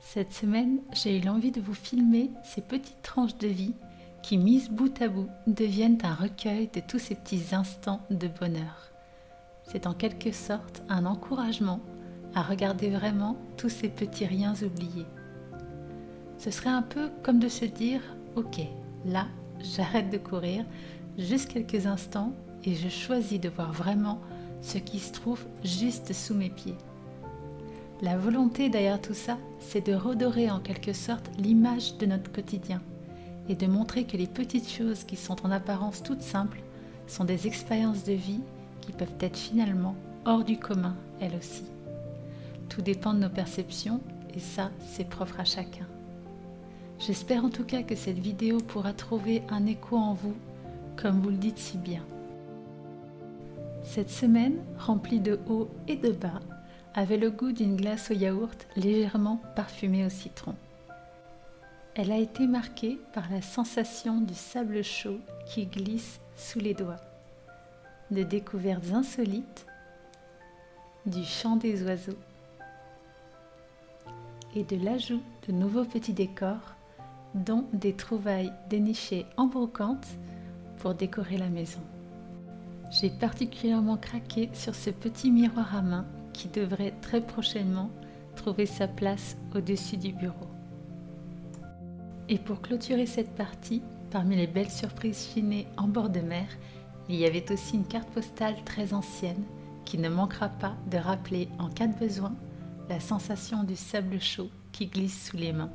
Cette semaine, j'ai eu l'envie de vous filmer ces petites tranches de vie qui, mises bout à bout, deviennent un recueil de tous ces petits instants de bonheur. C'est en quelque sorte un encouragement à regarder vraiment tous ces petits riens oubliés. Ce serait un peu comme de se dire « Ok, là, j'arrête de courir, juste quelques instants et je choisis de voir vraiment ce qui se trouve juste sous mes pieds. » La volonté derrière tout ça, c'est de redorer en quelque sorte l'image de notre quotidien et de montrer que les petites choses qui sont en apparence toutes simples sont des expériences de vie qui peuvent être finalement hors du commun, elles aussi. Tout dépend de nos perceptions et ça, c'est propre à chacun. J'espère en tout cas que cette vidéo pourra trouver un écho en vous, comme vous le dites si bien. Cette semaine, remplie de hauts et de bas, avait le goût d'une glace au yaourt légèrement parfumée au citron. Elle a été marquée par la sensation du sable chaud qui glisse sous les doigts, de découvertes insolites, du chant des oiseaux et de l'ajout de nouveaux petits décors, dont des trouvailles dénichées en brocante pour décorer la maison. J'ai particulièrement craqué sur ce petit miroir à main qui devrait très prochainement trouver sa place au-dessus du bureau. Et pour clôturer cette partie, parmi les belles surprises chinées en bord de mer, il y avait aussi une carte postale très ancienne qui ne manquera pas de rappeler en cas de besoin la sensation du sable chaud qui glisse sous les mains.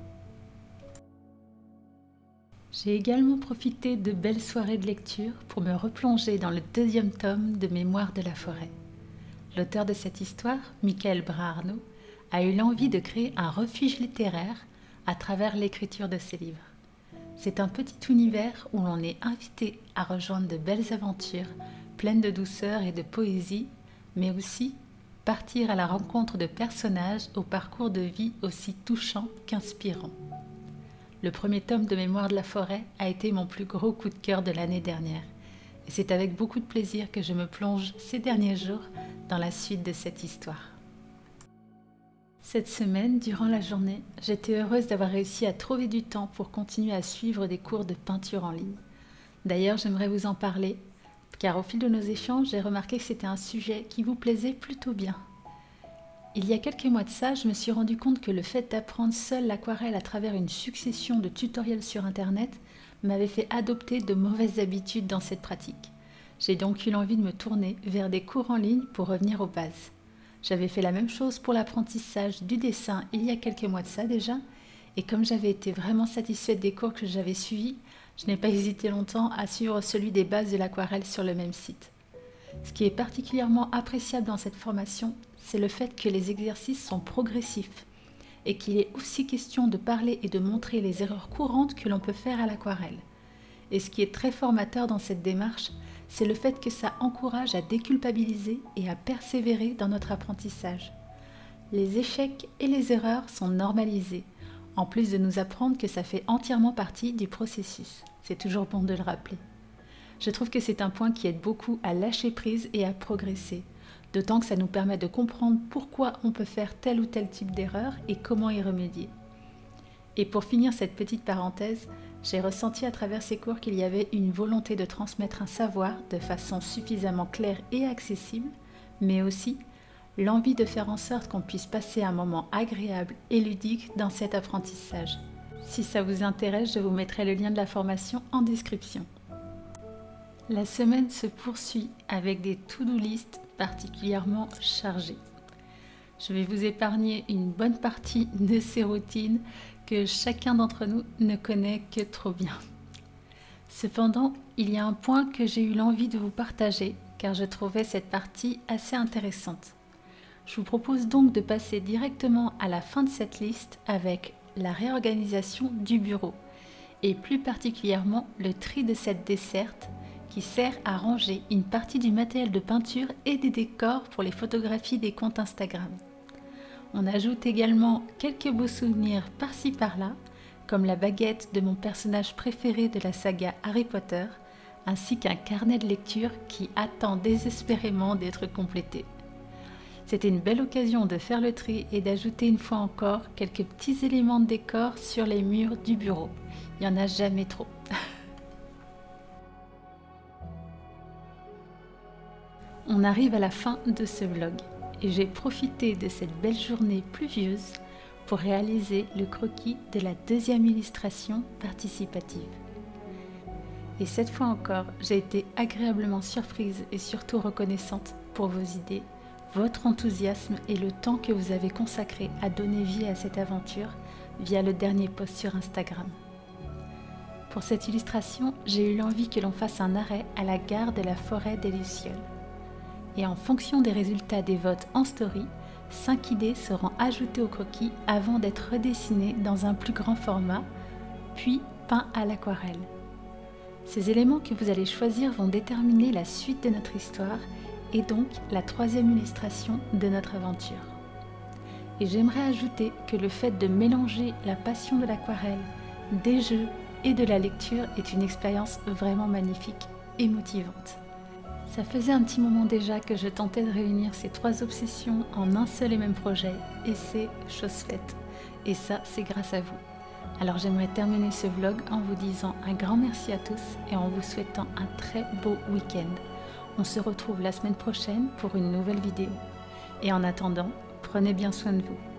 J'ai également profité de belles soirées de lecture pour me replonger dans le 2e tome de Mémoires de la forêt. L'auteur de cette histoire, Michael Brun-Arnaud, a eu l'envie de créer un refuge littéraire à travers l'écriture de ses livres. C'est un petit univers où l'on est invité à rejoindre de belles aventures pleines de douceur et de poésie, mais aussi partir à la rencontre de personnages au parcours de vie aussi touchant qu'inspirant. Le 1er tome de Mémoires de la forêt a été mon plus gros coup de cœur de l'année dernière. Et c'est avec beaucoup de plaisir que je me plonge ces derniers jours dans la suite de cette histoire. Cette semaine, durant la journée, j'étais heureuse d'avoir réussi à trouver du temps pour continuer à suivre des cours de peinture en ligne. D'ailleurs, j'aimerais vous en parler, car au fil de nos échanges, j'ai remarqué que c'était un sujet qui vous plaisait plutôt bien. Il y a quelques mois de ça, je me suis rendu compte que le fait d'apprendre seule l'aquarelle à travers une succession de tutoriels sur Internet m'avait fait adopter de mauvaises habitudes dans cette pratique. J'ai donc eu l'envie de me tourner vers des cours en ligne pour revenir aux bases. J'avais fait la même chose pour l'apprentissage du dessin il y a quelques mois de ça déjà, et comme j'avais été vraiment satisfaite des cours que j'avais suivis, je n'ai pas hésité longtemps à suivre celui des bases de l'aquarelle sur le même site. Ce qui est particulièrement appréciable dans cette formation, c'est le fait que les exercices sont progressifs et qu'il est aussi question de parler et de montrer les erreurs courantes que l'on peut faire à l'aquarelle. Et ce qui est très formateur dans cette démarche, c'est le fait que ça encourage à déculpabiliser et à persévérer dans notre apprentissage. Les échecs et les erreurs sont normalisés, en plus de nous apprendre que ça fait entièrement partie du processus. C'est toujours bon de le rappeler. Je trouve que c'est un point qui aide beaucoup à lâcher prise et à progresser, d'autant que ça nous permet de comprendre pourquoi on peut faire tel ou tel type d'erreur et comment y remédier. Et pour finir cette petite parenthèse, j'ai ressenti à travers ces cours qu'il y avait une volonté de transmettre un savoir de façon suffisamment claire et accessible, mais aussi l'envie de faire en sorte qu'on puisse passer un moment agréable et ludique dans cet apprentissage. Si ça vous intéresse, je vous mettrai le lien de la formation en description. La semaine se poursuit avec des to-do list particulièrement chargées. Je vais vous épargner une bonne partie de ces routines que chacun d'entre nous ne connaît que trop bien. Cependant, il y a un point que j'ai eu l'envie de vous partager car je trouvais cette partie assez intéressante. Je vous propose donc de passer directement à la fin de cette liste avec la réorganisation du bureau et plus particulièrement le tri de cette desserte qui sert à ranger une partie du matériel de peinture et des décors pour les photographies des comptes Instagram. On ajoute également quelques beaux souvenirs par-ci par-là, comme la baguette de mon personnage préféré de la saga Harry Potter, ainsi qu'un carnet de lecture qui attend désespérément d'être complété. C'était une belle occasion de faire le tri et d'ajouter une fois encore quelques petits éléments de décor sur les murs du bureau. Il n'y en a jamais trop. On arrive à la fin de ce vlog et j'ai profité de cette belle journée pluvieuse pour réaliser le croquis de la deuxième illustration participative. Et cette fois encore, j'ai été agréablement surprise et surtout reconnaissante pour vos idées, votre enthousiasme et le temps que vous avez consacré à donner vie à cette aventure via le dernier post sur Instagram. Pour cette illustration, j'ai eu l'envie que l'on fasse un arrêt à la gare de la forêt des Lucioles. Et en fonction des résultats des votes en story, 5 idées seront ajoutées au croquis avant d'être redessinées dans un plus grand format, puis peints à l'aquarelle. Ces éléments que vous allez choisir vont déterminer la suite de notre histoire et donc la troisième illustration de notre aventure. Et j'aimerais ajouter que le fait de mélanger la passion de l'aquarelle, des jeux et de la lecture est une expérience vraiment magnifique et motivante. Ça faisait un petit moment déjà que je tentais de réunir ces 3 obsessions en un seul et même projet, et c'est chose faite. Et ça, c'est grâce à vous. Alors j'aimerais terminer ce vlog en vous disant un grand merci à tous et en vous souhaitant un très beau week-end. On se retrouve la semaine prochaine pour une nouvelle vidéo. Et en attendant, prenez bien soin de vous.